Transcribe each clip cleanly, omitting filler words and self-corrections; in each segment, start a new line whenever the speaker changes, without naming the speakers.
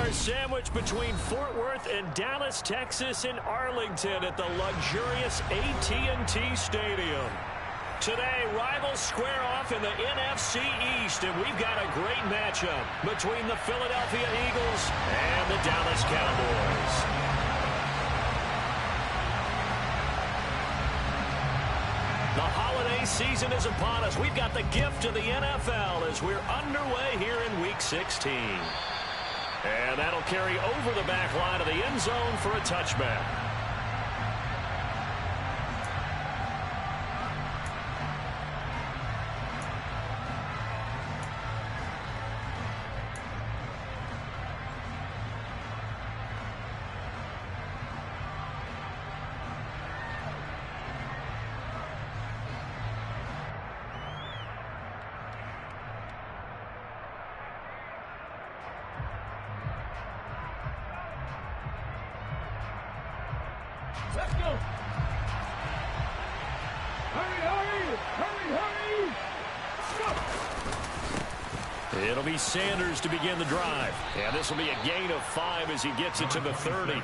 are sandwiched between Fort Worth and Dallas, Texas in Arlington at the luxurious AT&T Stadium. Today, rivals square off in the NFC East, and we've got a great matchup between the Philadelphia Eagles and the Dallas Cowboys. The holiday season is upon us. We've got the gift of the NFL as we're underway here in Week 16. And that'll carry over the back line of the end zone for a touchback.
Let's go. Hurry, hurry, hurry, hurry.
It'll be Sanders to begin the drive. And this will be a gain of 5 as he gets it to the 30.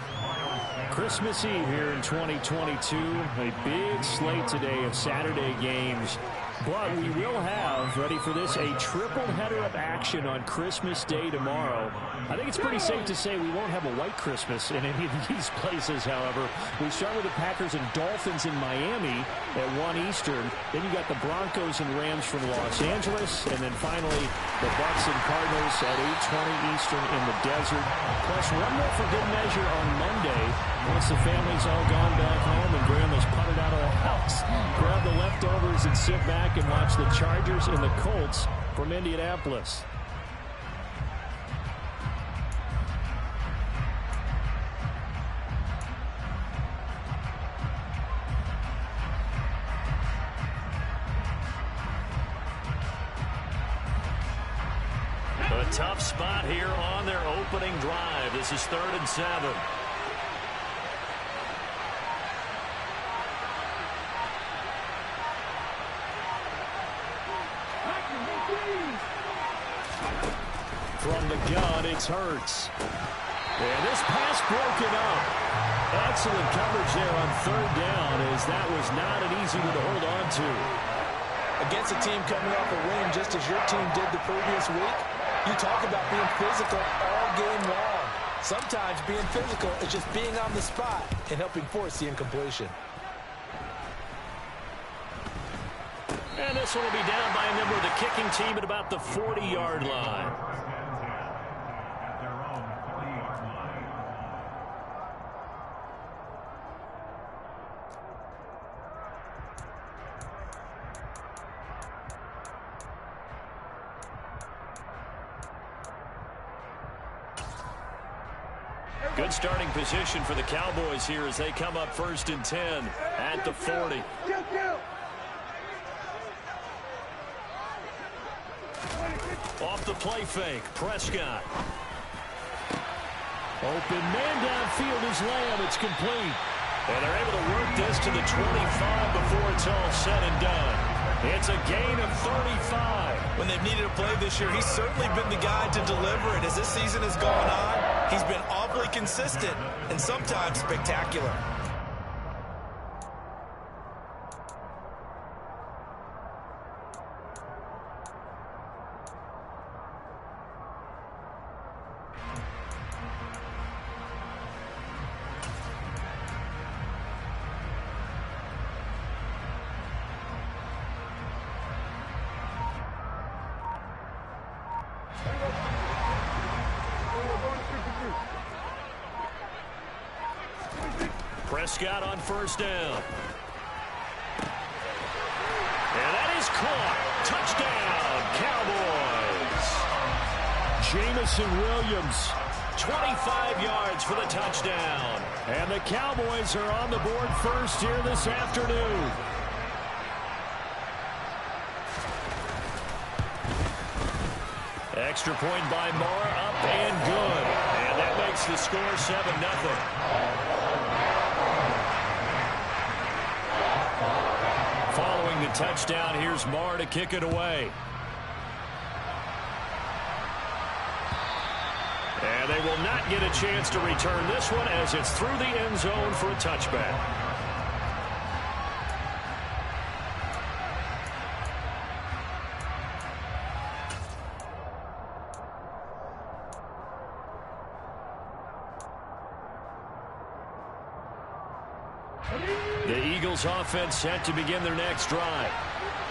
Christmas Eve here in 2022. A big slate today of Saturday games. But we will have, ready for this, a triple header of action on Christmas Day tomorrow. I think it's pretty safe to say we won't have a white Christmas in any of these places, however. We start with the Packers and Dolphins in Miami at 1 Eastern. Then you got the Broncos and Rams from Los Angeles. And then finally, the Bucs and Cardinals at 8:20 Eastern in the desert. Plus one more for good measure on Monday. Once the family's all gone back home and Grandma's putted out of the house, grab the leftovers and sit back and watch the Chargers and the Colts from Indianapolis. A tough spot here on their opening drive. This is 3rd and 7. From the gun, it's Hurts. And this pass broken up. Excellent coverage there on 3rd down, as that was not an easy one to hold on to.
Against a team coming off a win, just as your team did the previous week, you talk about being physical all game long. Sometimes being physical is just being on the spot and helping force the incompletion.
And this one will be down by a member of the kicking team at about the 40-yard line. Good starting position for the Cowboys here as they come up 1st and 10 at the 40. Off the play fake, Prescott. Open man downfield is Lamb. It's complete. And they're able to work this to the 25 before it's all said and done. It's a gain of 35.
When they've needed a play this year, he's certainly been the guy to deliver it. As this season has gone on, he's been awfully consistent and sometimes spectacular.
Prescott on 1st down. And that is caught. Touchdown, Cowboys. Jamison Williams, 25 yards for the touchdown. And the Cowboys are on the board first here this afternoon. Extra point by Moore, up and good. And that makes the score 7-0. Following the touchdown, here's Moore to kick it away. And they will not not get a chance to return this one as it's through the end zone for a touchback. The Eagles offense set to begin their next drive.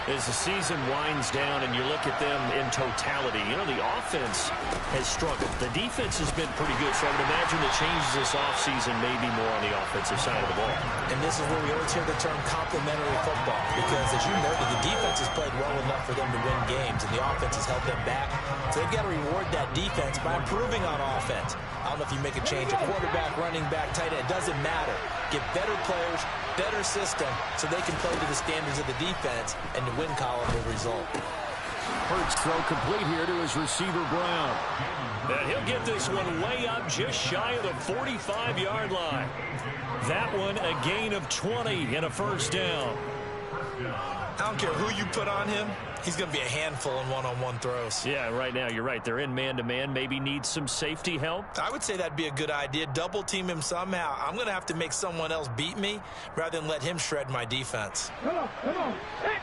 As the season winds down and you look at them in totality, you know, the offense has struggled. The defense has been pretty good, so I would imagine the changes this offseason may be more on the offensive side of the ball.
And this is where we always hear the term complementary football, because as you noted, the defense has played well enough for them to win games, and the offense has held them back. So they've got to reward that defense by improving on offense. I don't know if you make a change, a quarterback, running back, tight end, it doesn't matter. Get better players, better system, so they can play to the standards of the defense, and the win column will result.
Hurts throw complete here to his receiver, Brown. And he'll get this one way up just shy of the 45-yard line. That one a gain of 20 and a first down.
I don't care who you put on him. He's going to be a handful in one-on-one throws.
Yeah, right now, you're right. They're in man-to-man. Maybe needs some safety help.
I would say that'd be a good idea. Double team him somehow. I'm going to have to make someone else beat me rather than let him shred my defense.
Come on, come on. Hey.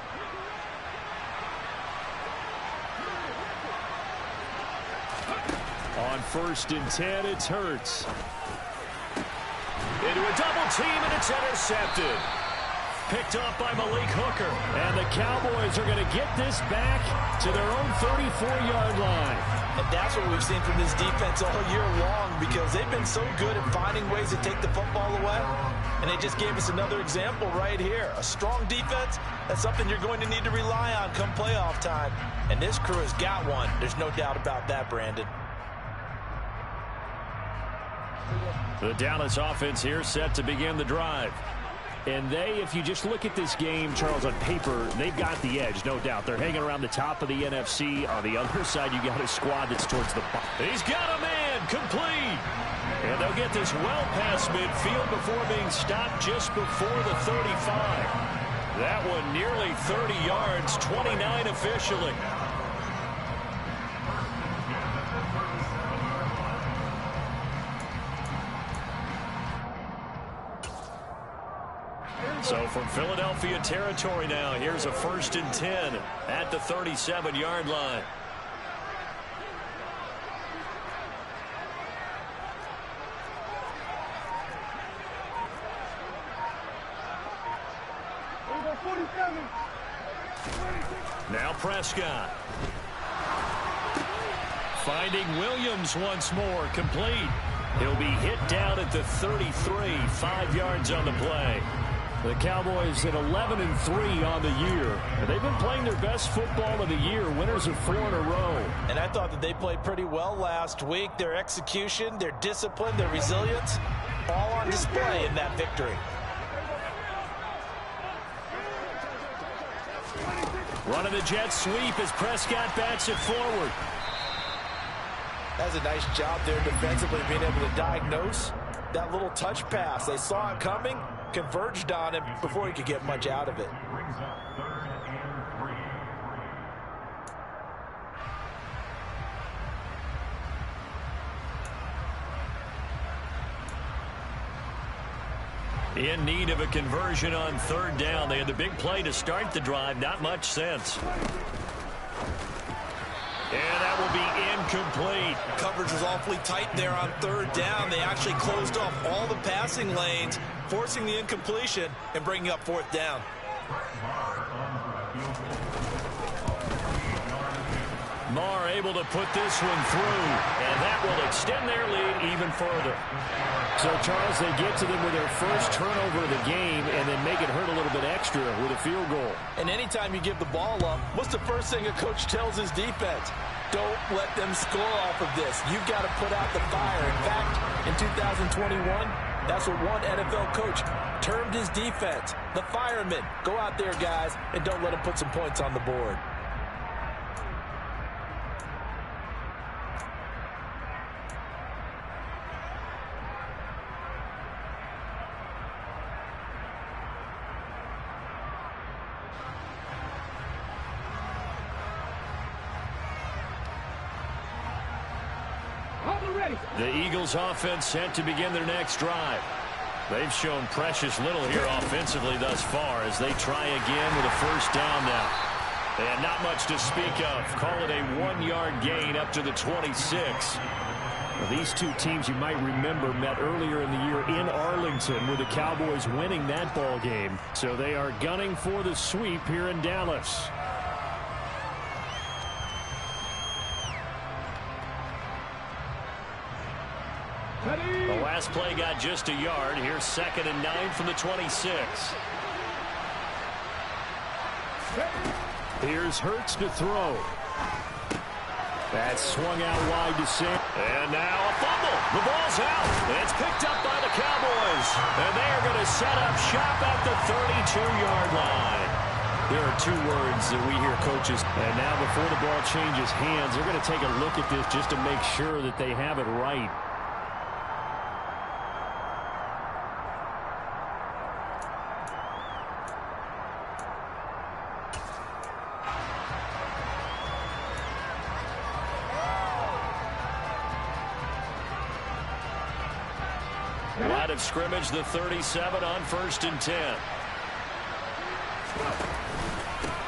On 1st and 10, it's Hurts. Into a double team, and it's intercepted. Picked off by Malik Hooker. And the Cowboys are going to get this back to their own 34-yard line.
And that's what we've seen from this defense all year long, because they've been so good at finding ways to take the football away. And they just gave us another example right here. A strong defense, that's something you're going to need to rely on come playoff time. And this crew has got one. There's no doubt about that, Brandon.
The Dallas offense here set to begin the drive. And they, if you just look at this game, Charles, on paper, they've got the edge, no doubt. They're hanging around the top of the NFC. On the other side, you got a squad that's towards the bottom. He's got a man, complete. And they'll get this well past midfield before being stopped just before the 35. That one nearly 30 yards, 29 officially. So from Philadelphia territory now, here's a 1st and 10 at the 37-yard line. Now Prescott. Finding Williams once more, complete. He'll be hit down at the 33, 5 yards on the play. The Cowboys at 11-3 on the year. And they've been playing their best football of the year, winners of 4 in a row.
And I thought that they played pretty well last week. Their execution, their discipline, their resilience, all on display in that victory.
Running the jet sweep as Prescott bats it forward.
That's a nice job there defensively, being able to diagnose that little touch pass. They saw it coming, converged on him before he could get much out of it.
In need of a conversion on 3rd down. They had the big play to start the drive. Not much sense. And that will be incomplete.
Coverage was awfully tight there on 3rd down. They actually closed off all the passing lanes, forcing the incompletion and bringing up 4th down.
Marr able to put this one through, and that will extend their lead even further. So, Charles, they get to them with their first turnover of the game and then make it hurt a little bit extra with a field goal.
And anytime you give the ball up, what's the first thing a coach tells his defense? Don't let them score off of this. You've got to put out the fire. In fact, in 2021, that's what one NFL coach termed his defense, the firemen. Go out there, guys, and don't let them put some points on the board.
Hold it ready.
The Eagles offense set to begin their next drive. They've shown precious little here offensively thus far as they try again with a first down now. And not much to speak of. Call it a 1-yard gain up to the 26. Well, these two teams, you might remember, met earlier in the year in Arlington with the Cowboys winning that ball game. So they are gunning for the sweep here in Dallas. The last play got just a yard. Here's 2nd and 9 from the 26. Here's Hurts to throw. That's swung out wide to Sam. And now a fumble. The ball's out. It's picked up by the Cowboys. And they are going to set up shop at the 32-yard line. There are two words that we hear coaches. And now before the ball changes hands, they're going to take a look at this just to make sure that they have it right. Line of scrimmage, the 37 on 1st and 10.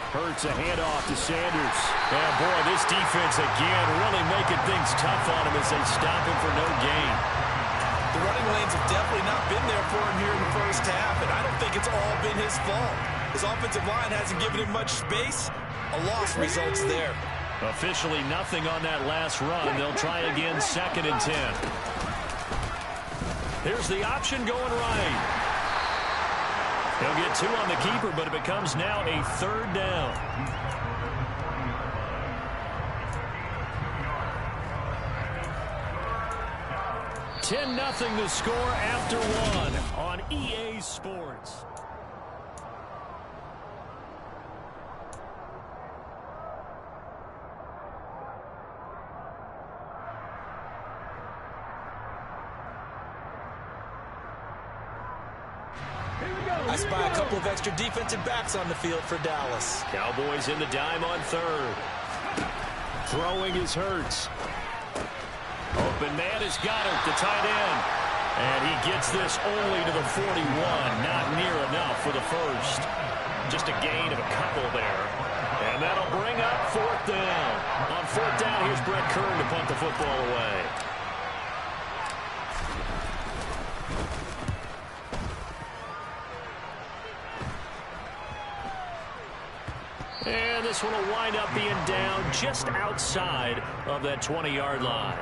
Hurts a handoff to Sanders. And boy, this defense again really making things tough on him as they stop him for no gain.
The running lanes have definitely not been there for him here in the first half, and I don't think it's all been his fault. His offensive line hasn't given him much space. A loss results there.
Officially nothing on that last run. They'll try again 2nd and 10. Here's the option going right. He'll get 2 on the keeper, but it becomes now a 3rd down. $10-0 the score after 1 on EA Sports.
I spy a couple of extra defensive backs on the field for Dallas.
Cowboys in the dime on 3rd. Throwing is Hurts. Open man is Goddard, the tight end. And he gets this only to the 41. Not near enough for the first. Just a gain of a couple there. And that'll bring up 4th down. On 4th down, here's Brett Kern to punt the football away. And this one will wind up being down just outside of that 20-yard line.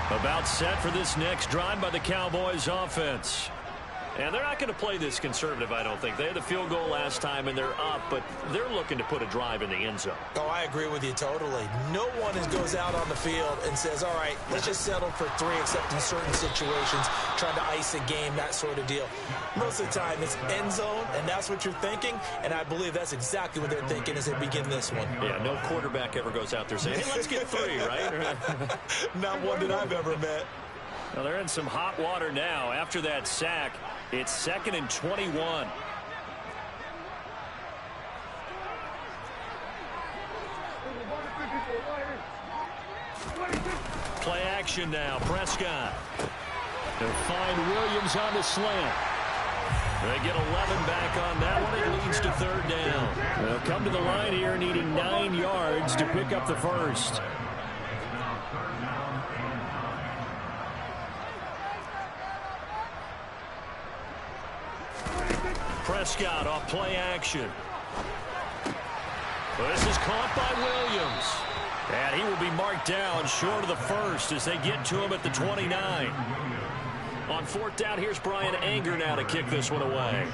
About set for this next drive by the Cowboys offense. And they're not going to play this conservative, I don't think. They had the field goal last time, and they're up, but they're looking to put a drive in the end zone.
Oh, I agree with you totally. No one goes out on the field and says, all right, let's just settle for 3, except in certain situations, trying to ice a game, that sort of deal. Most of the time, it's end zone, and that's what you're thinking, and I believe that's exactly what they're thinking as they begin this one.
Yeah, no quarterback ever goes out there saying, hey, let's get 3, right?
Not one that I've ever met.
Well, they're in some hot water now. After that sack, it's 2nd and 21. Play action now. Prescott. They'll find Williams on the slant. They get 11 back on that one. It leads to 3rd down. They'll come to the line here needing 9 yards to pick up the first. Prescott off play action. This is caught by Williams. And he will be marked down short of the first as they get to him at the 29. On 4th down, here's Brian Anger now to kick this one away.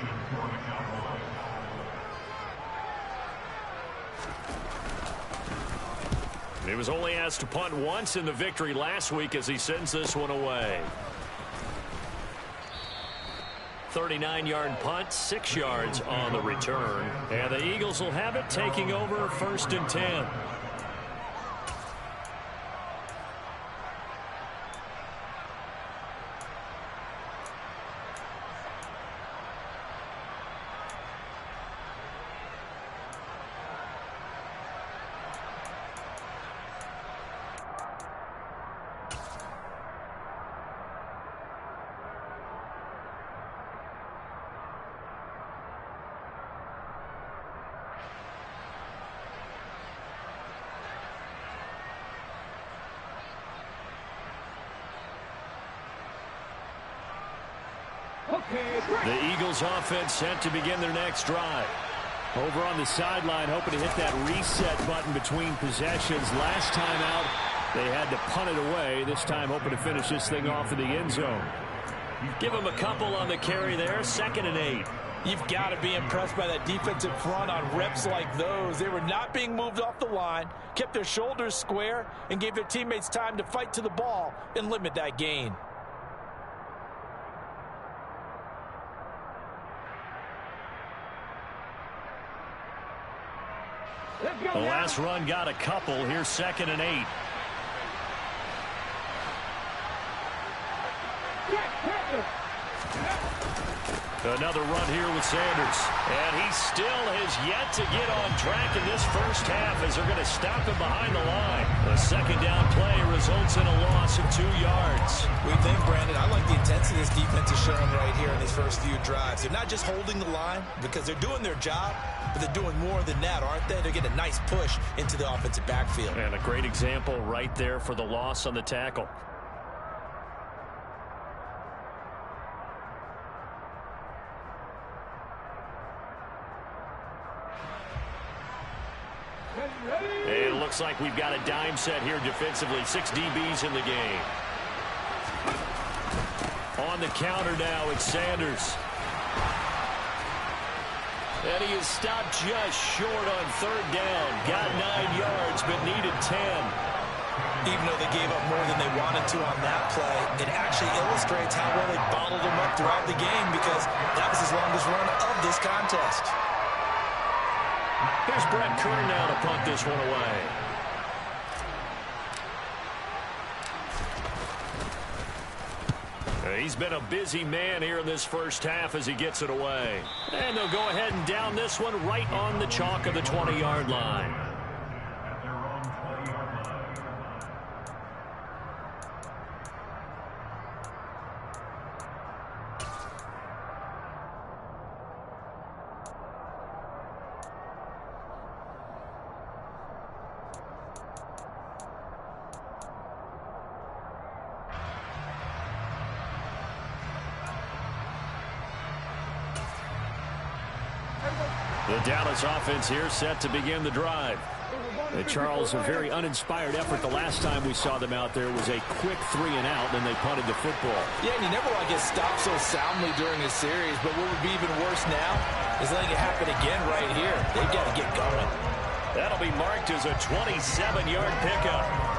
He was only asked to punt once in the victory last week as he sends this one away. 39-yard punt, 6 yards on the return. And the Eagles will have it, taking over 1st and 10. The Eagles offense set to begin their next drive. Over on the sideline, hoping to hit that reset button between possessions. Last time out, they had to punt it away. This time, hoping to finish this thing off in the end zone. Give them a couple on the carry there. 2nd and 8.
You've got to be impressed by that defensive front on reps like those. They were not being moved off the line, kept their shoulders square, and gave their teammates time to fight to the ball and limit that gain.
The last run got a couple. Here's 2nd and 8. Another run here with Sanders. And he still has yet to get on track in this first half as they're going to stop him behind the line. A 2nd down play results in a loss of 2 yards.
We think, Brandon, I like the intensity this defense is showing right here in these first few drives. They're not just holding the line because they're doing their job, but they're doing more than that, aren't they? They're getting a nice push into the offensive backfield.
And a great example right there for the loss on the tackle. And it looks like we've got a dime set here defensively. 6 DBs in the game. On the counter now, it's Sanders. And he is stopped just short on 3rd down. Got 9 yards, but needed 10.
Even though they gave up more than they wanted to on that play, it actually illustrates how well they bottled them up throughout the game because that was his longest run of this contest.
Here's Brett Kerr now to punt this one away. He's been a busy man here in this first half as he gets it away. And they'll go ahead and down this one right on the chalk of the 20-yard line. The Dallas offense here set to begin the drive. And Charles, a very uninspired effort the last time we saw them out there was a quick 3 and out, and they punted the football.
Yeah, and you never want to get stopped so soundly during a series, but what would be even worse now is letting it happen again right here. They've got to get going.
That'll be marked as a 27-yard pickup.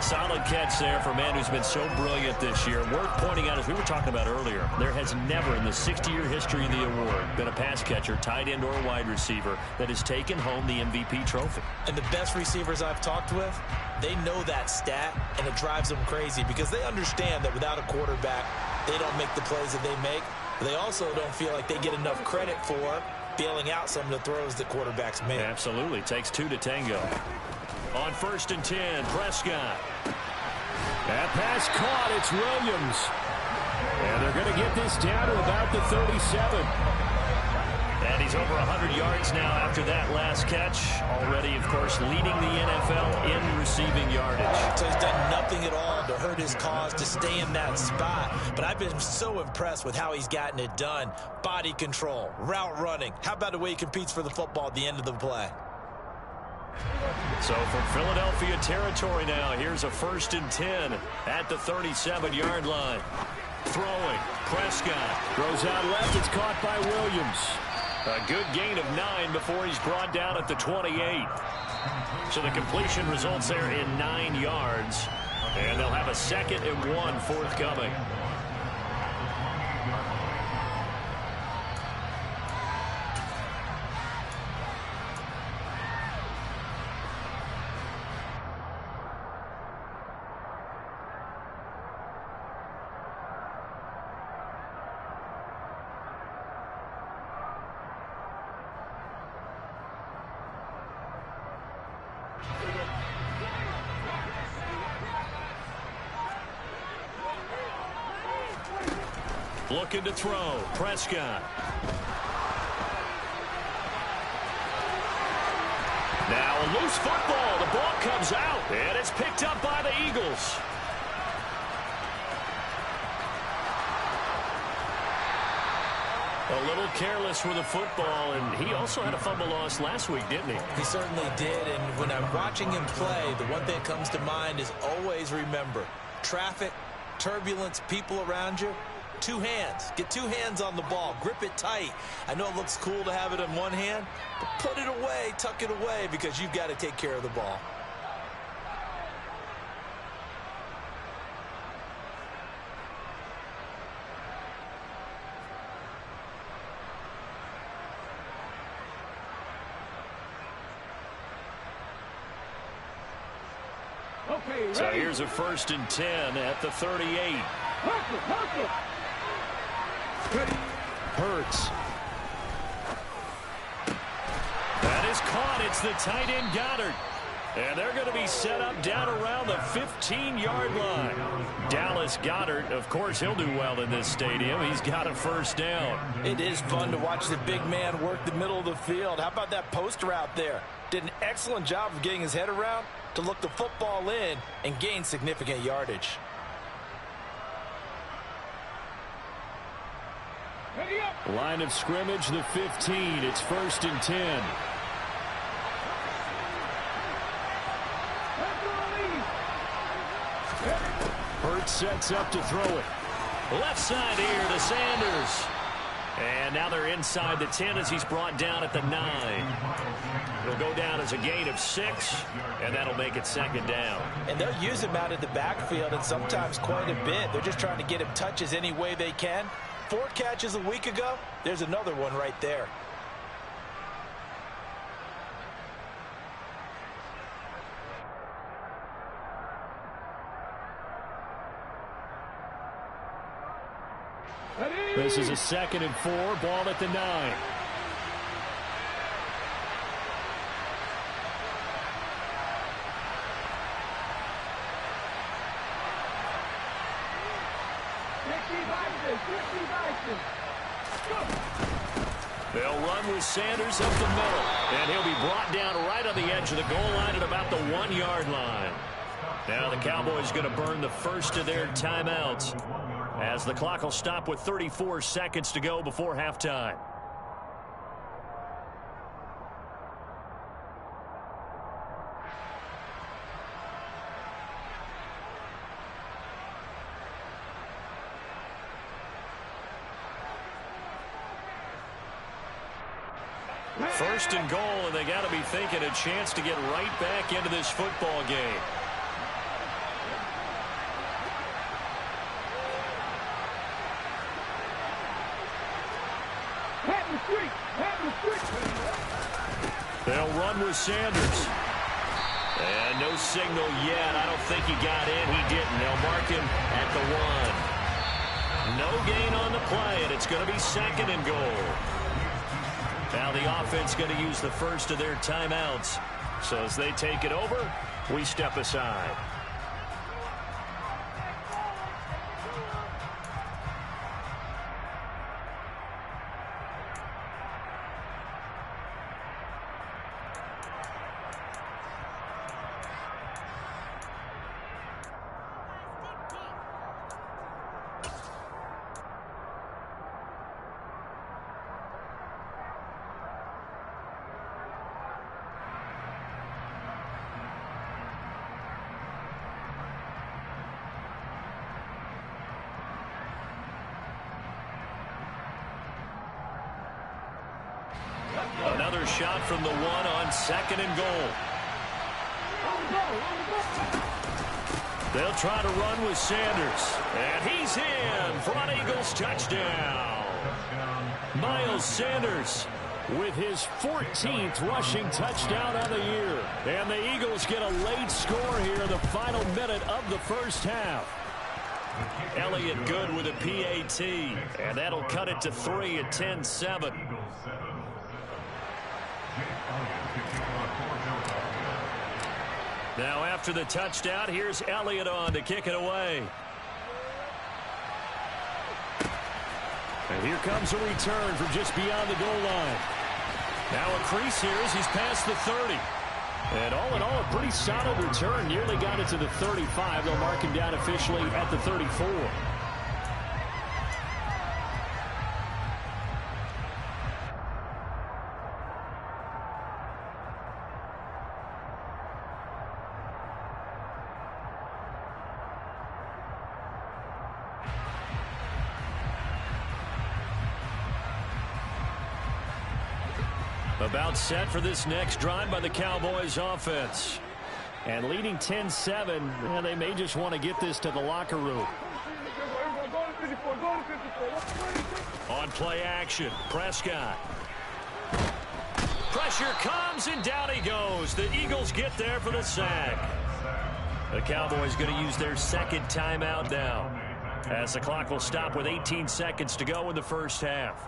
Solid catch there for a man who's been so brilliant this year. Worth pointing out, as we were talking about earlier, there has never in the 60-year history of the award been a pass catcher, tight end, or wide receiver that has taken home the MVP trophy.
And the best receivers I've talked with, they know that stat, and it drives them crazy because they understand that without a quarterback, they don't make the plays that they make. They also don't feel like they get enough credit for bailing out some of the throws that quarterbacks make.
Absolutely. Takes 2 to tango. On 1st and 10, Prescott. That pass caught. It's Williams. And they're going to get this down to about the 37. And he's over 100 yards now after that last catch. Already, of course, leading the NFL in receiving yardage.
So he's done nothing at all to hurt his cause to stay in that spot. But I've been so impressed with how he's gotten it done. Body control, route running. How about the way he competes for the football at the end of the play?
So from Philadelphia territory now, here's a 1st and 10 at the 37-yard line. Throwing, Prescott throws out left. It's caught by Williams. A good gain of 9 before he's brought down at the 28. So the completion results there in 9 yards. And they'll have a 2nd and 1 forthcoming. Looking to throw, Prescott. Now a loose football. The ball comes out, and it's picked up by the Eagles. A little careless with the football, and he also had a fumble loss last week, didn't he?
He certainly did, and when I'm watching him play, the one thing that comes to mind is always remember, traffic, turbulence, people around you, two hands. Get two hands on the ball. Grip it tight. I know it looks cool to have it in one hand, but put it away, tuck it away, because you've got to take care of the ball.
Okay,
so here's a 1st and 10 at the 38. Hurts. That is caught. It's the tight end Goddard. And they're going to be set up down around the 15-yard line. Dallas Goedert, of course, he'll do well in this stadium. He's got a 1st down.
It is fun to watch the big man work the middle of the field. How about that post route there? Did an excellent job of getting his head around to look the football in and gain significant yardage.
Line of scrimmage, the 15. It's 1st and 10. Hurts sets up to throw it. Left side here to Sanders. And now they're inside the 10 as he's brought down at the 9. It'll go down as a gain of 6, and that'll make it 2nd down.
And they'll use him out in the backfield, and sometimes quite a bit. They're just trying to get him touches any way they can. 4 catches a week ago, there's another one right there.
This is a 2nd and 4, ball at the 9. They'll run with Sanders up the middle, and he'll be brought down right on the edge of the goal line at about the 1-yard line. Now the Cowboys going to burn the first of their timeouts as the clock will stop with 34 seconds to go before halftime. First and goal, and they got to be thinking a chance to get right back into this football game. They'll run with Sanders. And no signal yet. I don't think he got in. He didn't. They'll mark him at the 1. No gain on the play, and it's going to be 2nd and goal. Now the offense going to use the first of their timeouts. So as they take it over, we step aside. Another shot from the 1 on 2nd and goal. They'll try to run with Sanders. And he's in for an Eagles touchdown. Miles Sanders with his 14th rushing touchdown on the year. And the Eagles get a late score here in the final minute of the first half. Elliott good with a PAT. And that'll cut it to 3 at 10-7. Now after the touchdown, here's Elliott on to kick it away. And here comes a return from just beyond the goal line. Now a crease here as he's past the 30. And all in all, a pretty solid return. Nearly got it to the 35. They'll mark him down officially at the 34. About set for this next drive by the Cowboys offense. And leading 10-7, they may just want to get this to the locker room. On play action, Prescott. Pressure comes, and down he goes. The Eagles get there for the sack. The Cowboys going to use their second timeout now, as the clock will stop with 18 seconds to go in the first half.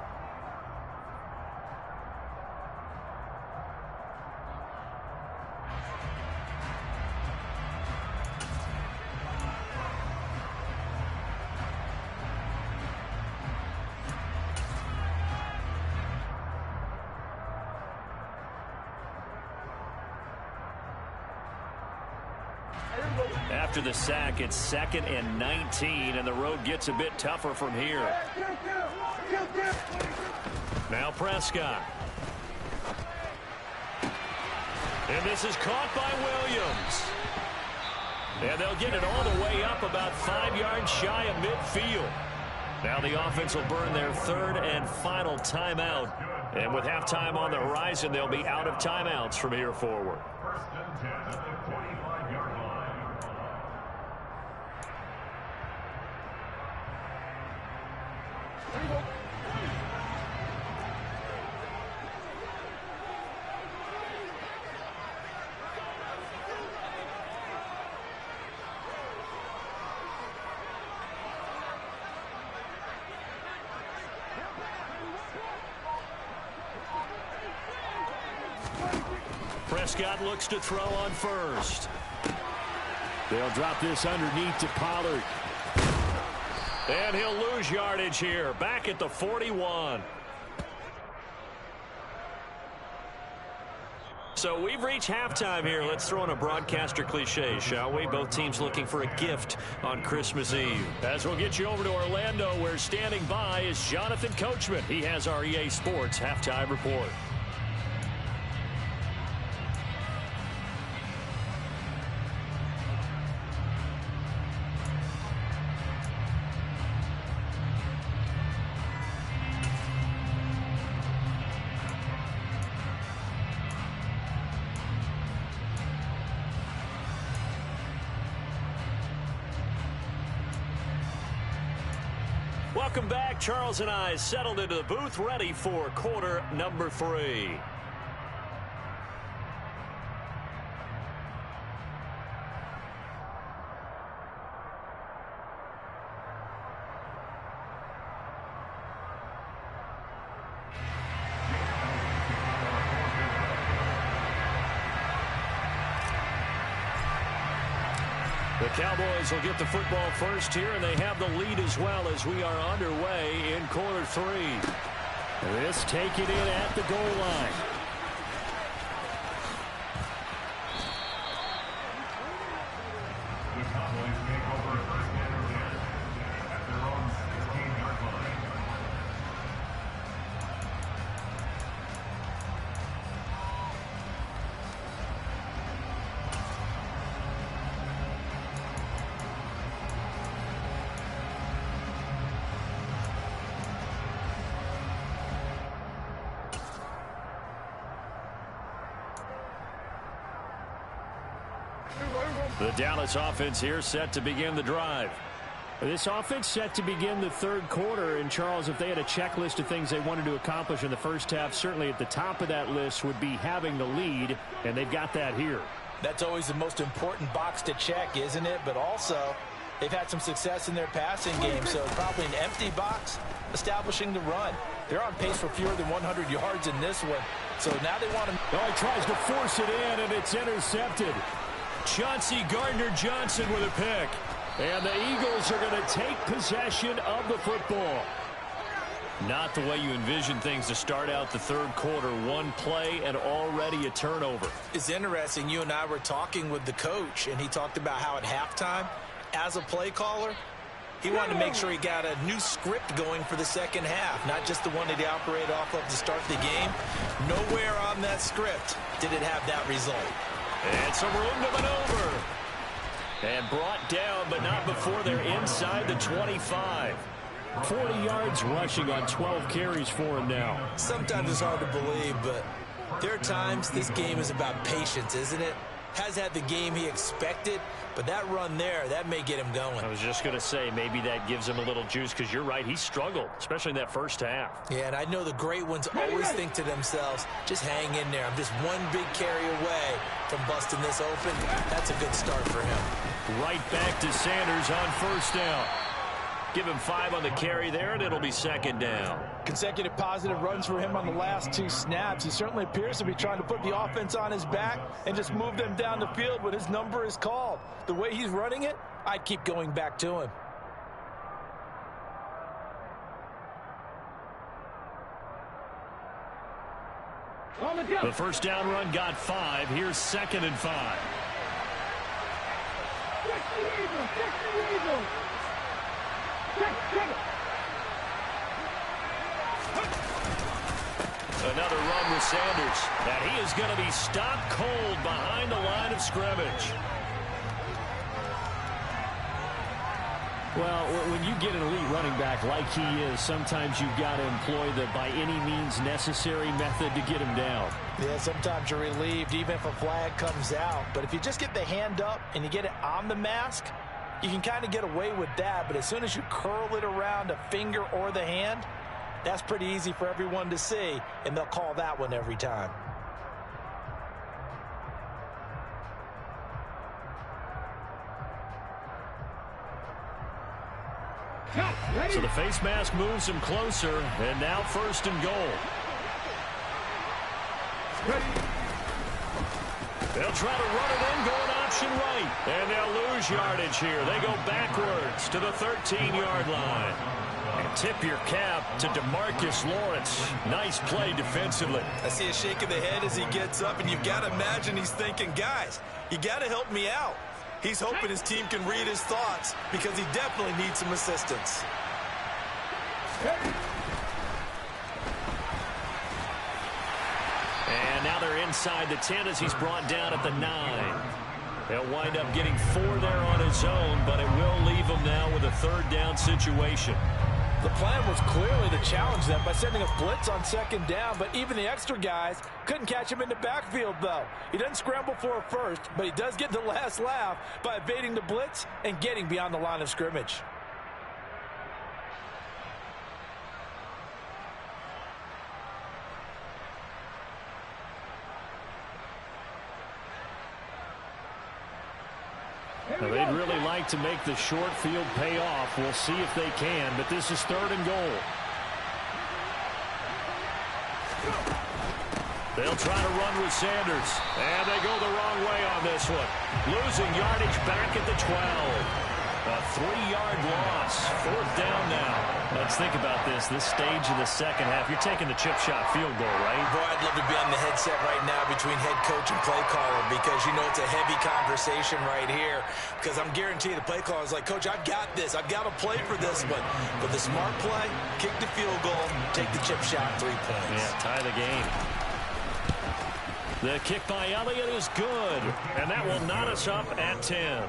After the sack, it's 2nd and 19, and the road gets a bit tougher from here. Now Prescott. And this is caught by Williams. And they'll get it all the way up about 5 yards shy of midfield. Now the offense will burn their third and final timeout. And with halftime on the horizon, they'll be out of timeouts from here forward. Prescott looks to throw on first. They'll drop this underneath to Pollard. And he'll lose yardage here, back at the 41. So we've reached halftime here. Let's throw in a broadcaster cliche, shall we? Both teams looking for a gift on Christmas Eve. As we'll get you over to Orlando, where standing by is Jonathan Coachman. He has our EA Sports halftime report. Welcome back. Charles and I settled into the booth, ready for quarter number 3. The Cowboys will get the football first here, and they have the lead as well as we are underway in quarter 3. This taken in at the goal line.
The Cowboys take over a first down and 10 at their own 16-yard line.
The Dallas offense here set to begin the drive. This offense set to begin the third quarter. And, Charles, if they had a checklist of things they wanted to accomplish in the first half, certainly at the top of that list would be having the lead, and they've got that here.
That's always the most important box to check, isn't it? But also, they've had some success in their passing game, so probably an empty box establishing the run. They're on pace for fewer than 100 yards in this one, so now they want to...
Oh, he tries to force it in, and it's intercepted. Chauncey Gardner-Johnson with a pick. And the Eagles are going to take possession of the football. Not the way you envision things to start out the third quarter. One play and already a turnover.
It's interesting. You and I were talking with the coach, and he talked about how at halftime, as a play caller, he wanted to make sure he got a new script going for the second half, not just the one that he operated off of to start the game. Nowhere on that script did it have that result.
And some room to maneuver. And brought down, but not before they're inside the 25. 40 yards rushing on 12 carries for him now.
Sometimes it's hard to believe, but There are times this game is about patience, isn't it? Has had the game he expected, but that run there, that may get him going.
I was just going to say, maybe that gives him a little juice, because you're right, he struggled, especially in that first half.
Yeah, and I know the great ones always think to themselves, just hang in there. I'm just one big carry away from busting this open. That's a good start for him.
Right back to Sanders on first down. Give him 5 on the carry there, and it'll be second down.
Consecutive positive runs for him on the last 2 snaps. He certainly appears to be trying to put the offense on his back and just move them down the field when his number is called. The way he's running it, I'd keep going back to him.
The first down run got 5. Here's second and 5. Another run with Sanders, and he is going to be stopped cold behind the line of scrimmage. Well, when you get an elite running back like he is, sometimes you've got to employ the by any means necessary method to get him down.
Yeah, sometimes you're relieved even if a flag comes out. But if you just get the hand up and you get it on the mask, you can kind of get away with that. But as soon as you curl it around a finger or the hand, that's pretty easy for everyone to see, and they'll call that one every time.
So the face mask moves him closer, and now first and goal. They'll try to run it in, going option right, and they'll lose yardage here. They go backwards to the 13-yard line. And tip your cap to DeMarcus Lawrence. Nice play defensively.
I see a shake of the head as he gets up, and you've got to imagine he's thinking, guys, you got to help me out. He's hoping his team can read his thoughts because he definitely needs some assistance.
And now they're inside the 10 as he's brought down at the 9. They'll wind up getting 4 there on his own, but it will leave him now with a third down situation.
The plan was clearly to challenge them by sending a blitz on second down, but even the extra guys couldn't catch him in the backfield, though. He doesn't scramble for a first, but he does get the last laugh by evading the blitz and getting beyond the line of scrimmage.
Now, they'd really like to make the short field pay off. We'll see if they can, but this is third and goal. They'll try to run with Sanders, and they go the wrong way on this one. Losing yardage back at the 12. A 3-yard loss. Fourth down now. Let's think about this stage of the second half. You're taking the chip shot field goal, right?
Boy, I'd love to be on the headset right now between head coach and play caller because, you know, it's a heavy conversation right here because I'm guaranteed the play caller is like, Coach, I've got this. I've got to play for this one. But the smart play, kick the field goal, take the chip shot, 3 points.
Yeah, tie the game. The kick by Elliott is good, and that will knot us up at 10.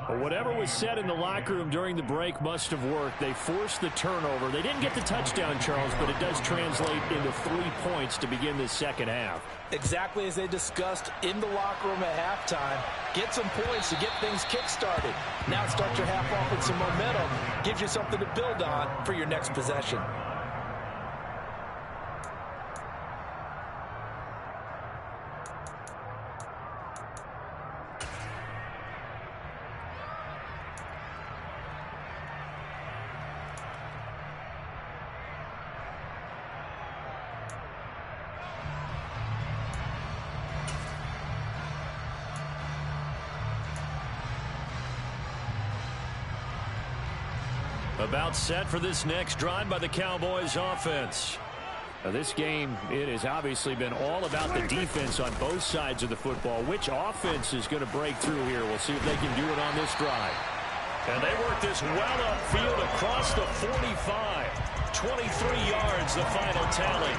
Well, whatever was said in the locker room during the break must have worked. They forced the turnover. They didn't get the touchdown, Charles, but it does translate into 3 points to begin the second half.
Exactly as they discussed in the locker room at halftime. Get some points to get things kick-started. Now start your half off with some momentum. Gives you something to build on for your next possession.
About set for this next drive by the Cowboys offense. Now this game, it has obviously been all about the defense on both sides of the football. Which offense is going to break through here? We'll see if they can do it on this drive. And they work this well upfield across the 45. 23 yards, the final tally.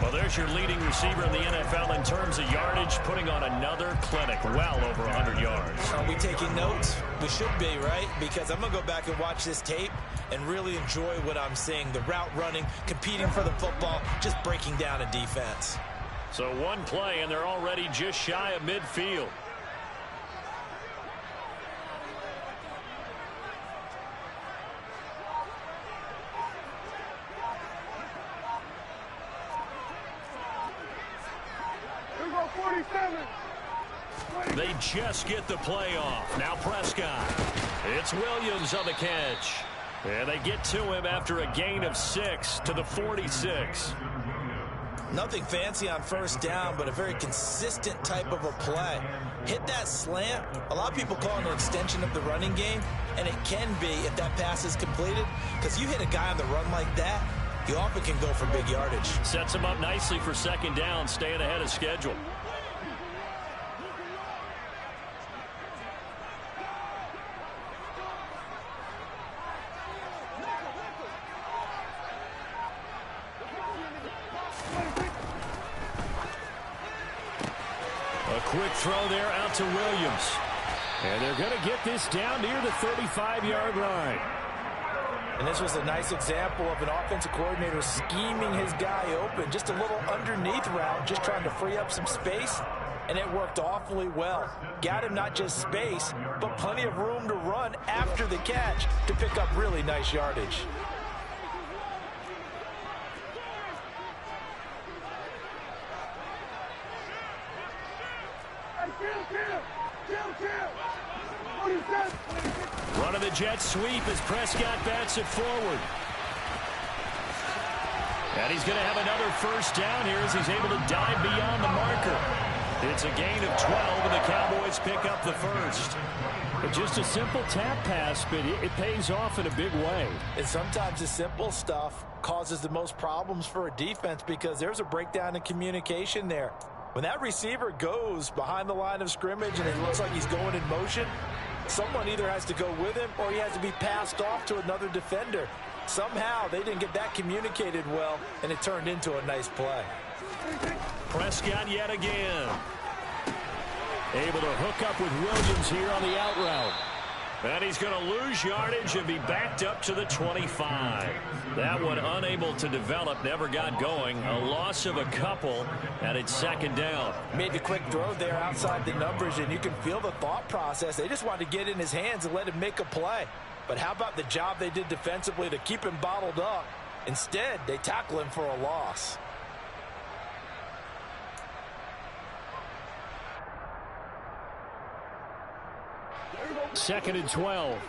Well, there's your leading receiver in the NFL in terms of yardage, putting on another clinic, well over 100 yards.
Are we taking notes? We should be, right? Because I'm going to go back and watch this tape and really enjoy what I'm seeing. The route running, competing for the football, just breaking down a defense.
So one play, and they're already just shy of midfield. They just get the play off. Now Prescott. It's Williams on the catch. And they get to him after a gain of 6 to the 46.
Nothing fancy on first down, but a very consistent type of a play. Hit that slant. A lot of people call it an extension of the running game, and it can be if that pass is completed, because you hit a guy on the run like that, you often can go for big yardage.
Sets him up nicely for second down, staying ahead of schedule. A quick throw there out to Williams. And they're going to get this down near the 35-yard line.
And this was a nice example of an offensive coordinator scheming his guy open. Just a little underneath route, just trying to free up some space. And it worked awfully well. Got him not just space, but plenty of room to run after the catch to pick up really nice yardage.
Running the jet sweep as Prescott bats it forward. And he's going to have another first down here as he's able to dive beyond the marker. It's a gain of 12, and the Cowboys pick up the first. But just a simple tap pass, but it pays off in a big way.
And sometimes the simple stuff causes the most problems for a defense because there's a breakdown in communication there. When that receiver goes behind the line of scrimmage and it looks like he's going in motion, someone either has to go with him or he has to be passed off to another defender. Somehow they didn't get that communicated well, and it turned into a nice play.
Prescott yet again. Able to hook up with Williams here on the out route. And he's going to lose yardage and be backed up to the 25. That one unable to develop, never got going. A loss of a couple, and it's second down.
Made the quick throw there outside the numbers, and you can feel the thought process. They just wanted to get in his hands and let him make a play. But how about the job they did defensively to keep him bottled up? Instead, they tackle him for a loss.
Second and 12.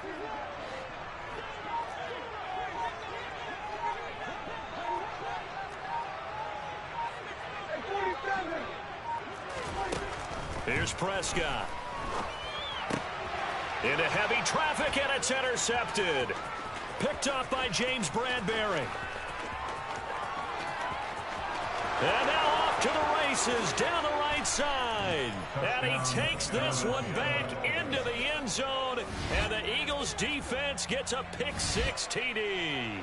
Here's Prescott. Into heavy traffic, and it's intercepted. Picked off by James Bradbury. And now off to the races down the right side. And he takes this one back into the end zone. And the Eagles defense gets a pick-6 TD.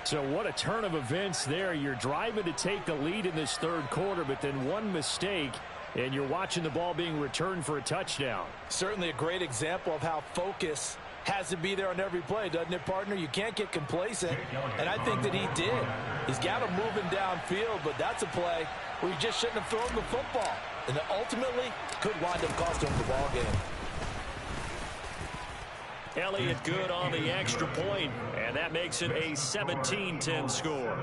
So what a turn of events there. You're driving to take the lead in this third quarter, but then one mistake, and you're watching the ball being returned for a touchdown.
Certainly a great example of how focus has to be there on every play, doesn't it, partner? You can't get complacent, and I think that he did. He's got him moving downfield, but that's a play where he just shouldn't have thrown the football, and it ultimately could wind up costing him the ball game.
Elliott good on the extra point, and that makes it a 17-10 score.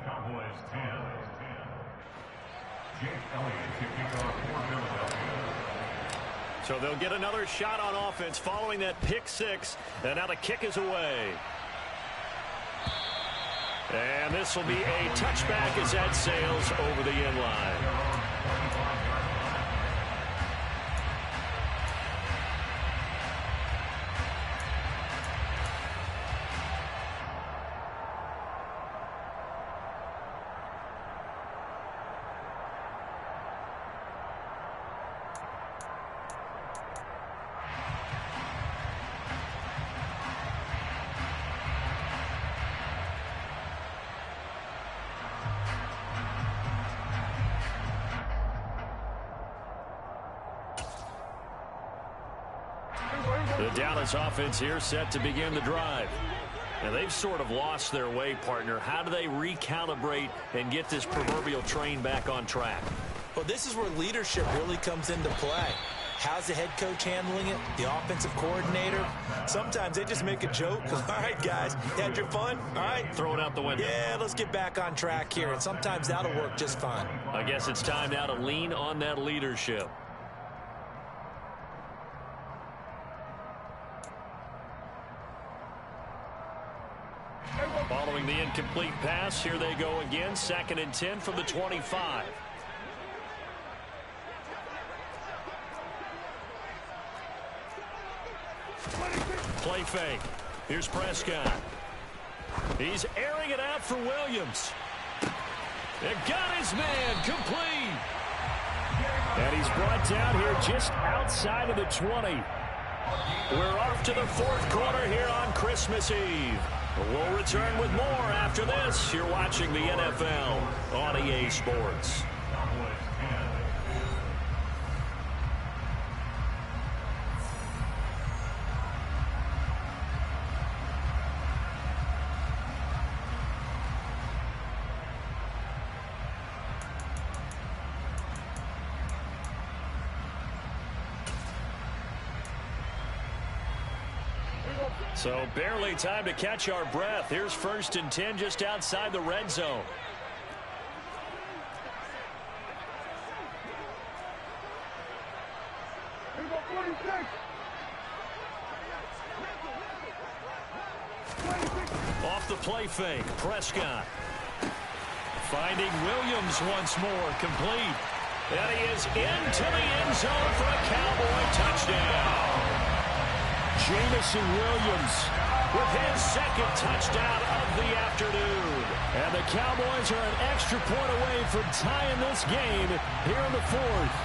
Cowboys 10. Jake Elliott to kick off for Philadelphia.
So they'll get another shot on offense following that pick-6, and now the kick is away. And this will be a touchback as that sails over the end line. The Dallas offense here set to begin the drive. And they've sort of lost their way, partner. How do they recalibrate and get this proverbial train back on track?
Well, this is where leadership really comes into play. How's the head coach handling it? The offensive coordinator? Sometimes they just make a joke. All right, guys, you had your fun? All right.
Throw it out the window.
Yeah, let's get back on track here. And sometimes that'll work just fine.
I guess it's time now to lean on that leadership. Following the incomplete pass, here they go again. 2nd and 10 from the 25. Play fake. Here's Prescott. He's airing it out for Williams. It got his man complete. And he's brought down here just outside of the 20. We're off to the 4th quarter here on Christmas Eve. We'll return with more after this. You're watching the NFL on EA Sports. So barely time to catch our breath. Here's 1st and 10 just outside the red zone. Off the play fake, Prescott. Finding Williams once more, complete. And he is into the end zone for a Cowboy touchdown. Jamison Williams with his 2nd touchdown of the afternoon. And the Cowboys are an extra point away from tying this game here in the 4th.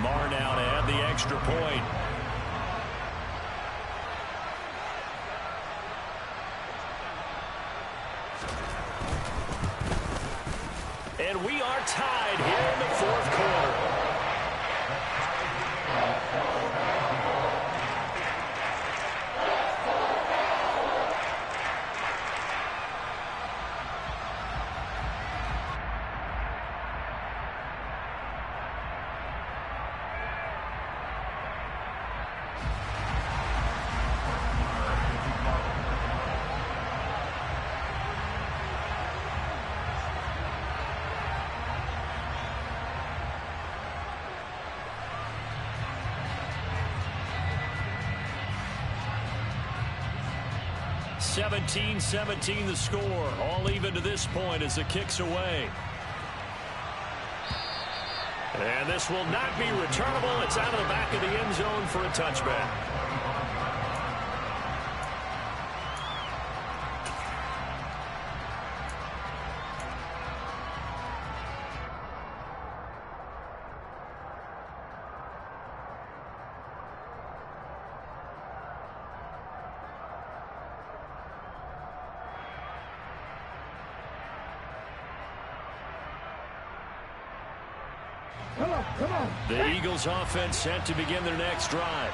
Marr now to add the extra point. And we are tied here in the 4th quarter. (17-17) the score. All even to this point as the kick's away. And this will not be returnable. It's out of the back of the end zone for a touchback. The Eagles offense set to begin their next drive.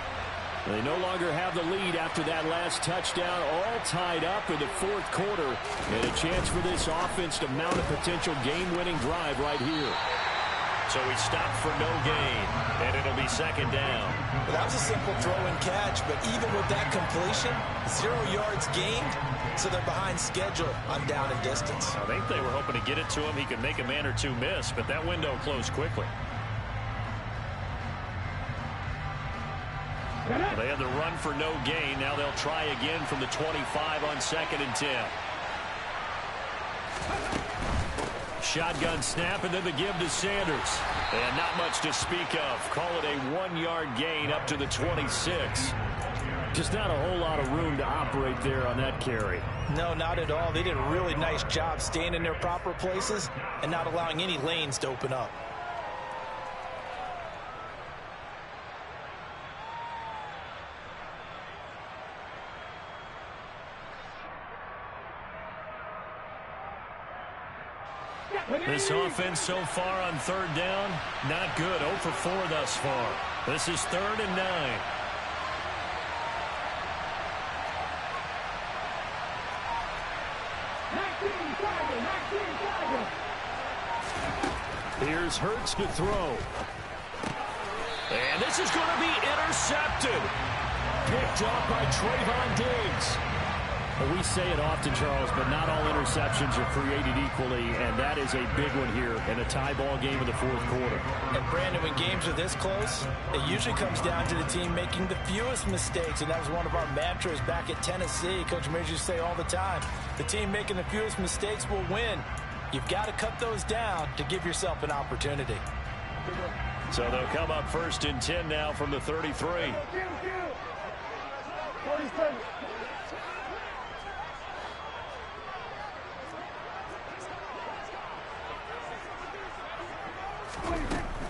They no longer have the lead after that last touchdown, all tied up in the 4th quarter. And a chance for this offense to mount a potential game-winning drive right here. So he stopped for no gain, and it'll be 2nd down.
Well, that was a simple throw and catch, but even with that completion, 0 yards gained, so they're behind schedule on down and distance.
I think they were hoping to get it to him. He could make a man or two miss, but that window closed quickly. They had the run for no gain. Now they'll try again from the 25 on 2nd and 10. Shotgun snap and then the give to Sanders. And not much to speak of. Call it a 1-yard gain up to the 26. Just not a whole lot of room to operate there on that carry.
No, not at all. They did a really nice job staying in their proper places and not allowing any lanes to open up.
This offense so far on third down, not good. 0 for 4 thus far. This is 3rd and 9. Here's Hurts to throw. And this is going to be intercepted. Picked up by Trayvon Diggs. Well, we say it often, Charles, but not all interceptions are created equally, and that is a big one here in a tie ball game in the 4th quarter.
And, Brandon, when games are this close, it usually comes down to the team making the fewest mistakes, and that was one of our mantras back at Tennessee. Coach Mears used to say all the time, the team making the fewest mistakes will win. You've got to cut those down to give yourself an opportunity.
So they'll come up 1st and 10 now from the 33.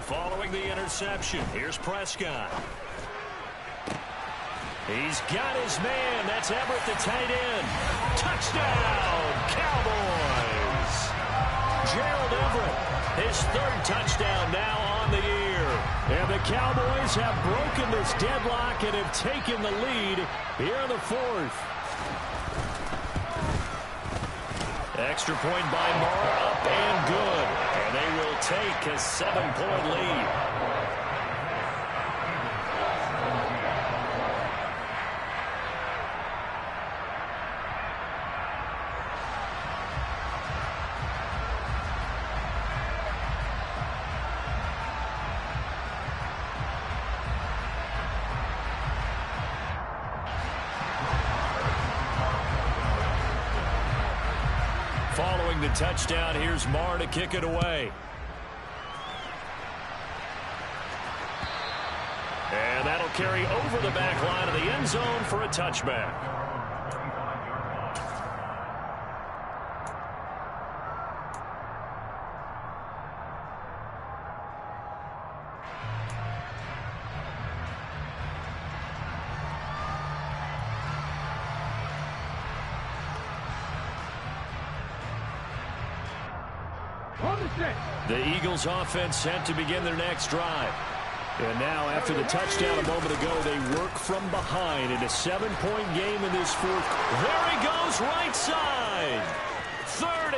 Following the interception, here's Prescott. He's got his man. That's Everett, the tight end. Touchdown, Cowboys. Gerald Everett, his 3rd touchdown now on the year. And the Cowboys have broken this deadlock and have taken the lead here in the 4th. Extra point by Moore, up and good. And they will take a 7-point lead. Following the touchdown, here's Marr to kick it away. And that'll carry over the back line of the end zone for a touchback. The Eagles offense set to begin their next drive. And now after the touchdown a moment ago, they work from behind in a 7-point game in this 4th. There he goes, right side. 30.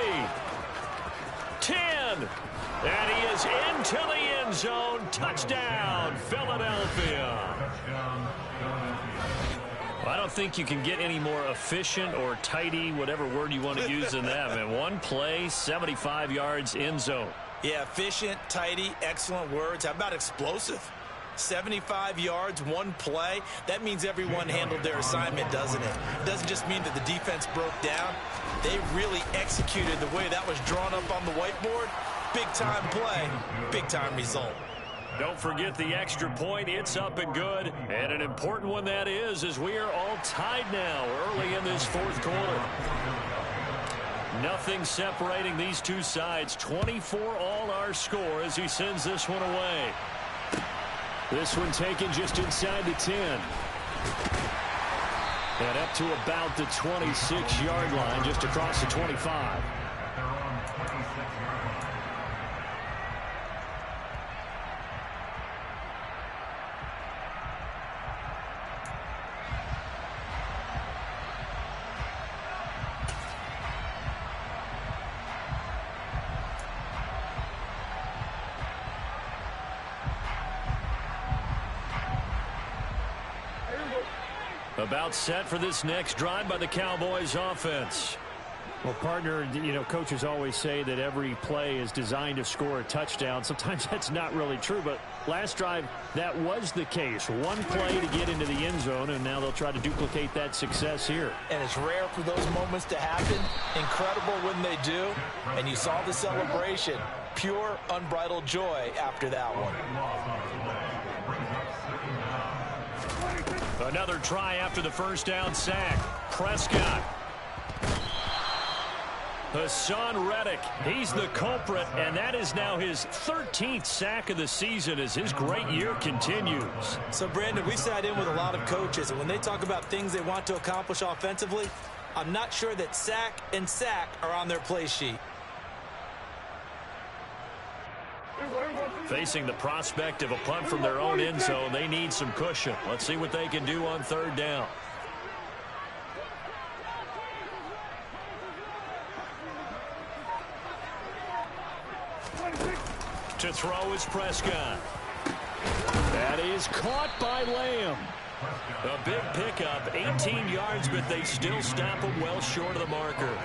10. And he is into the end zone. Touchdown, Philadelphia. I don't think you can get any more efficient or tidy, whatever word you want to use in that. Man, one play, 75 yards, end zone.
Yeah, efficient, tidy, excellent words. How about explosive? 75 yards, one play. That means everyone handled their assignment, doesn't it? It doesn't just mean that the defense broke down. They really executed the way that was drawn up on the whiteboard. Big-time play, big-time result.
Don't forget the extra point. It's up and good. And an important one that is, as we are all tied now early in this 4th quarter. Nothing separating these two sides. 24 all our score as he sends this one away. This one taken just inside the 10. And up to about the 26-yard line, just across the 25. About set for this next drive by the Cowboys offense. Well, partner, you know, coaches always say that every play is designed to score a touchdown. Sometimes that's not really true, but last drive, that was the case. One play to get into the end zone, and now they'll try to duplicate that success here.
And it's rare for those moments to happen. Incredible when they do. And you saw the celebration. Pure, unbridled joy after that one.
Another try after the first down sack. Prescott. Hassan Reddick, he's the culprit, and that is now his 13th sack of the season as his great year continues.
So, Brandon, we sat in with a lot of coaches, and when they talk about things they want to accomplish offensively, I'm not sure that sack and sack are on their play sheet.
Facing the prospect of a punt from their own end zone, they need some cushion. Let's see what they can do on third down. To throw is Prescott. That is caught by Lamb. A big pickup, 18 yards, but they still stop him well short of the marker.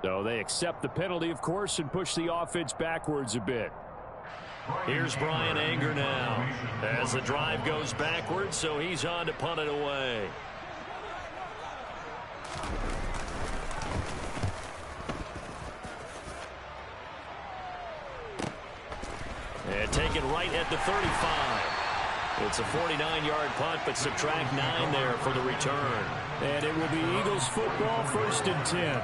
So they accept the penalty, of course, and push the offense backwards a bit. Here's Brian Anger now as the drive goes backwards, so he's on to punt it away. And take it right at the 35. It's a 49-yard punt, but subtract 9 there for the return. And it will be Eagles football, 1st and 10.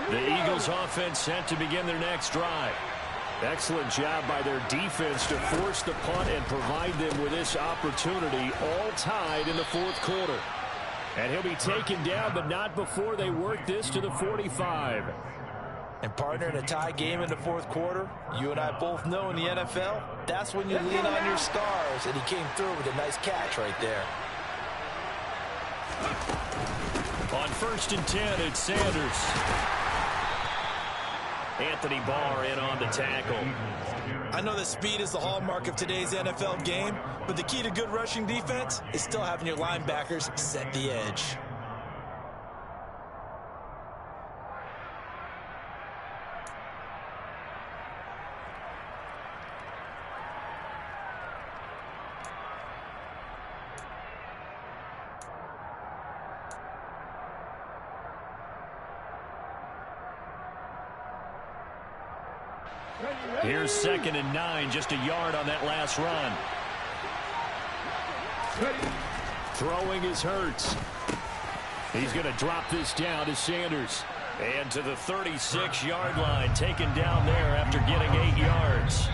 The Eagles offense set to begin their next drive. Excellent job by their defense to force the punt and provide them with this opportunity, all tied in the 4th quarter. And he'll be taken down, but not before they work this to the 45.
And partner, in a tie game in the 4th quarter, you and I both know in the NFL, that's when you lean on your stars, and he came through with a nice catch right there.
On 1st and 10, it's Sanders. Anthony Barr in on the tackle.
I know that speed is the hallmark of today's NFL game, but the key to good rushing defense is still having your linebackers set the edge.
Here's 2nd and 9, just a yard on that last run. Throwing is Hurts. He's going to drop this down to Sanders. And to the 36-yard line, taken down there after getting 8 yards.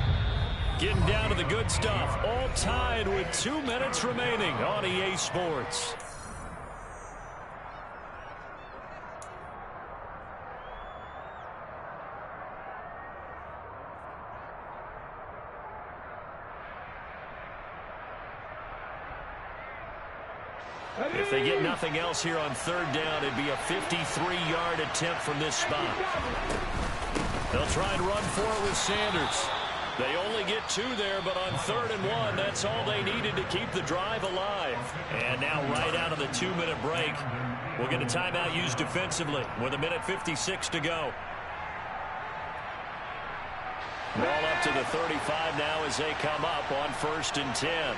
Getting down to the good stuff, all tied with 2 minutes remaining on EA Sports. If they get nothing else here on 3rd down, it'd be a 53-yard attempt from this spot. They'll try and run for it with Sanders. They only get 2 there, but on 3rd and 1, that's all they needed to keep the drive alive. And now right out of the 2-minute break, we'll get a timeout used defensively with 1:56 to go. Ball up to the 35 now as they come up on 1st and 10.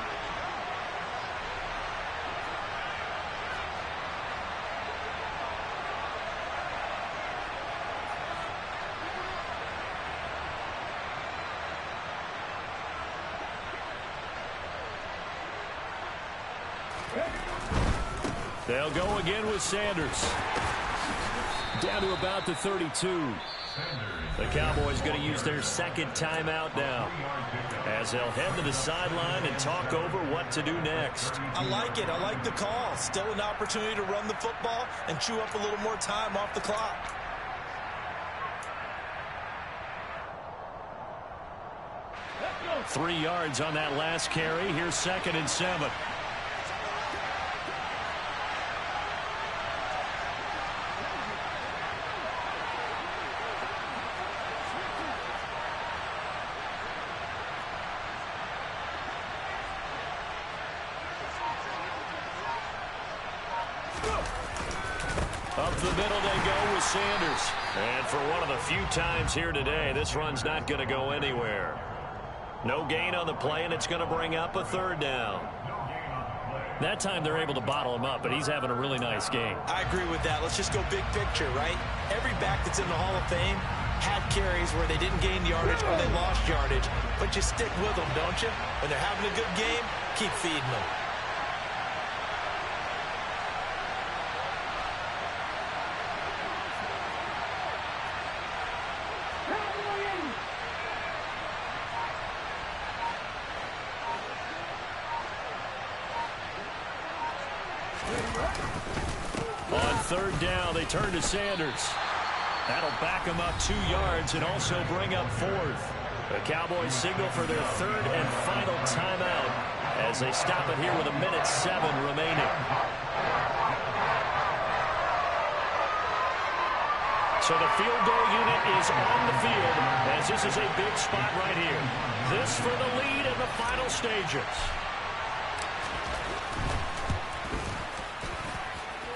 They'll go again with Sanders. Down to about the 32. The Cowboys going to use their 2nd timeout now, as they'll head to the sideline and talk over what to do next.
I like it. I like the call. Still an opportunity to run the football and chew up a little more time off the clock.
Three yards on that last carry. Here's 2nd and 7. Up the middle they go with Sanders. And for one of the few times here today, this run's not going to go anywhere. No gain on the play, and it's going to bring up a third down. That time they're able to bottle him up, but he's having a really nice game.
I agree with that. Let's just go big picture, right? Every back that's in the Hall of Fame had carries where they didn't gain yardage or they lost yardage, but you stick with them, don't you? When they're having a good game, keep feeding them.
On third down, they turn to Sanders. That'll back them up 2 yards and also bring up fourth. The Cowboys signal for their third and final timeout as they stop it here with 1:07 remaining. So the field goal unit is on the field as this is a big spot right here. This for the lead in the final stages.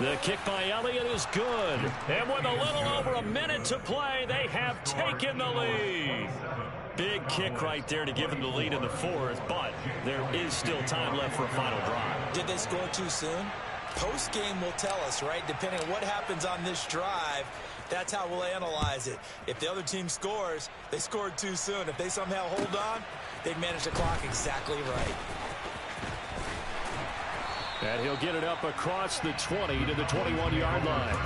The kick by Elliott is good. And with a little over a minute to play, they have taken the lead. Big kick right there to give them the lead in the fourth, but there is still time left for a final drive.
Did they score too soon? Post-game will tell us, right? Depending on what happens on this drive, that's how we'll analyze it. If the other team scores, they scored too soon. If they somehow hold on, they manage the clock exactly right.
And he'll get it up across the 20 to the 21-yard line.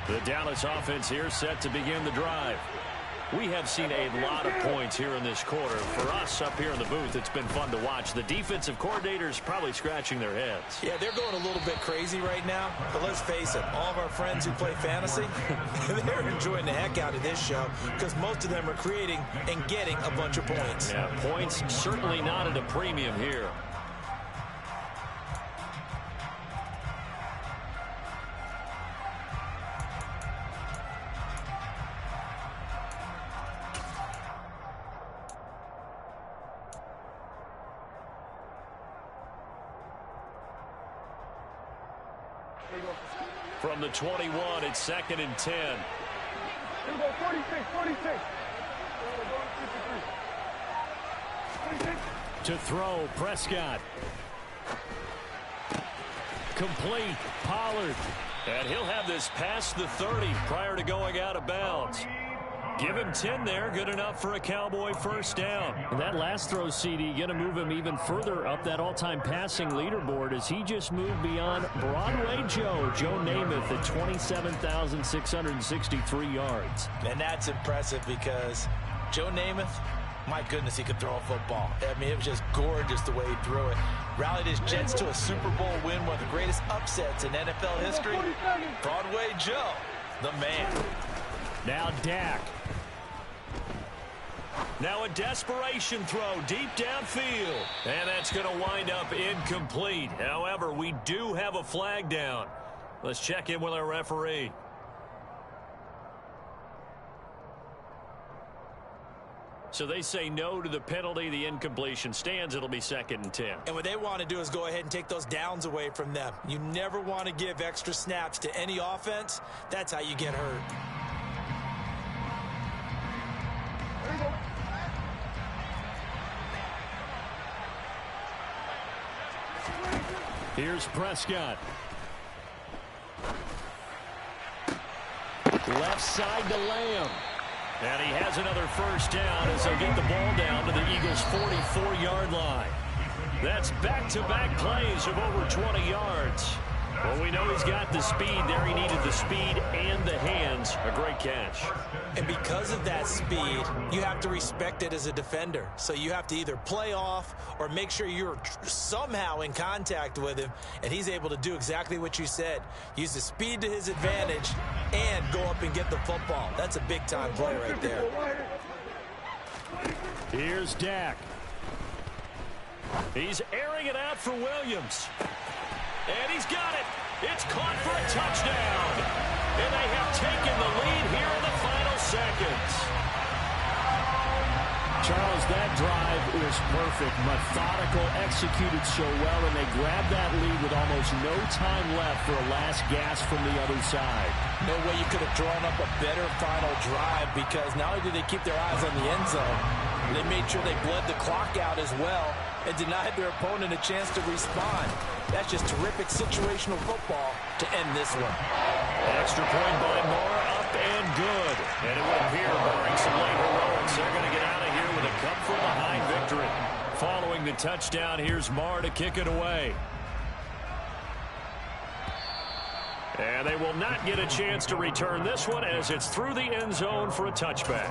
The Dallas offense here set to begin the drive. We have seen a lot of points here in this quarter. For us up here in the booth, it's been fun to watch. The defensive coordinators probably scratching their heads.
Yeah, they're going a little bit crazy right now. But let's face it, all of our friends who play fantasy, they're enjoying the heck out of this show because most of them are creating and getting a bunch of points.
Yeah, points certainly not at a premium here. From the 21, it's 2nd and 10.
Here we go, 46.
To throw, Prescott. Complete, Pollard. And he'll have this past the 30 prior to going out of bounds. Give him 10 there, good enough for a Cowboy first down. And that last throw, CD, going to move him even further up that all-time passing leaderboard as he just moved beyond Broadway Joe Namath at 27,663 yards.
And that's impressive because Joe Namath, my goodness, he could throw a football. I mean, it was just gorgeous the way he threw it. Rallied his Jets to a Super Bowl win, one of the greatest upsets in NFL history. Broadway Joe, the man.
Now Dak. Now a desperation throw deep downfield. And that's going to wind up incomplete. However, we do have a flag down. Let's check in with our referee. So they say no to the penalty. The incompletion stands. It'll be 2nd and 10.
And what they want to do is go ahead and take those downs away from them. You never want to give extra snaps to any offense. That's how you get hurt.
Here's Prescott. Left side to Lamb. And he has another first down as they'll get the ball down to the Eagles' 44-yard line. That's back-to-back plays of over 20 yards. Well, we know he's got the speed there. He needed the speed and the hands. A great catch.
And because of that speed, you have to respect it as a defender. So you have to either play off or make sure you're somehow in contact with him. And he's able to do exactly what you said. Use the speed to his advantage and go up and get the football. That's a big-time play right there.
Here's Dak. He's airing it out for Williams. And he's got it. It's caught for a touchdown. And they have taken the lead here in the final seconds. Charles, that drive is perfect. Methodical, executed so well, and they grabbed that lead with almost no time left for a last gasp from the other side.
No way you could have drawn up a better final drive, because not only did they keep their eyes on the end zone, they made sure they bled the clock out as well and denied their opponent a chance to respond. That's just terrific situational football to end this one.
Extra point by Moore, up and good. And it would appear, barring some late heroics, they're going to get out of here with a come-from-behind victory. Following the touchdown, here's Moore to kick it away. And they will not get a chance to return this one as it's through the end zone for a touchback.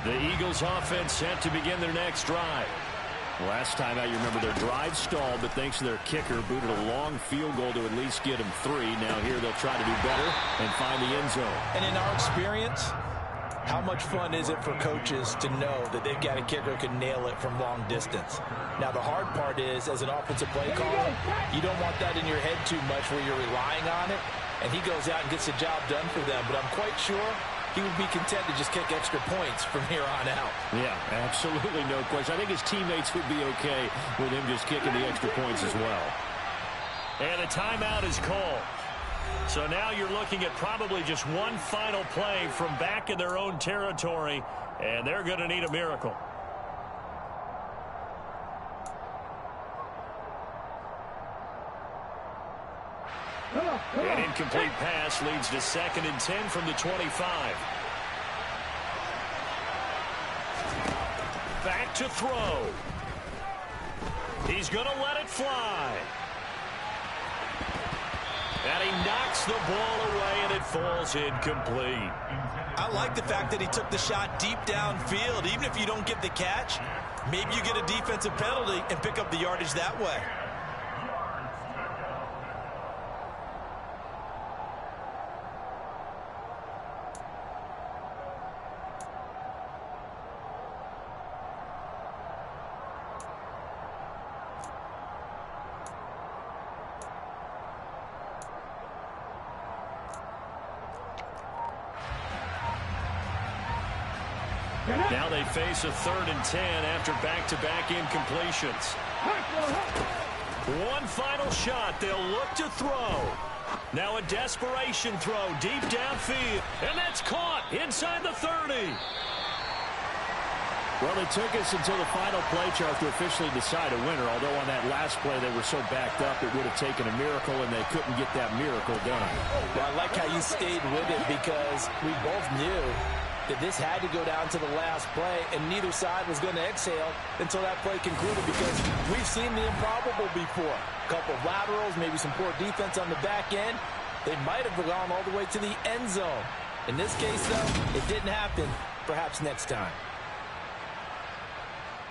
The Eagles offense set to begin their next drive. Last time out, you remember their drive stalled, but thanks to their kicker, booted a long field goal to at least get them 3. Now here they'll try to do better and find the end zone.
And in our experience, how much fun is it for coaches to know that they've got a kicker who can nail it from long distance? Now, the hard part is, as an offensive play caller, you don't want that in your head too much where you're relying on it, and he goes out and gets the job done for them. But I'm quite sure he would be content to just kick extra points from here on out.
Yeah, absolutely no question. I think his teammates would be okay with him just kicking the extra points as well. And a timeout is called. So now you're looking at probably just one final play from back in their own territory, and they're going to need a miracle. An incomplete pass leads to 2nd and 10 from the 25. Back to throw. He's going to let it fly. And he knocks the ball away, and it falls incomplete.
I like the fact that he took the shot deep downfield. Even if you don't get the catch, maybe you get a defensive penalty and pick up the yardage that way.
Now they face a 3rd and 10 after back-to-back incompletions. One final shot. They'll look to throw. Now a desperation throw deep downfield. And that's caught inside the 30. Well, it took us until the final play chart to officially decide a winner, although on that last play they were so backed up it would have taken a miracle, and they couldn't get that miracle done.
Well, I like how you stayed with it, because we both knew that this had to go down to the last play, and neither side was going to exhale until that play concluded, because we've seen the improbable before. A couple of laterals, maybe some poor defense on the back end. They might have gone all the way to the end zone. In this case, though, it didn't happen. Perhaps next time.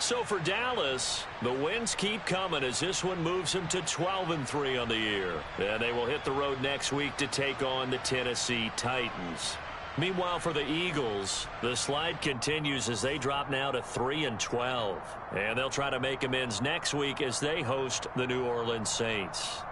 So for Dallas, the wins keep coming as this one moves them to 12-3 on the year. And they will hit the road next week to take on the Tennessee Titans. Meanwhile, for the Eagles, the slide continues as they drop now to 3-12. And they'll try to make amends next week as they host the New Orleans Saints.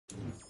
Thank you.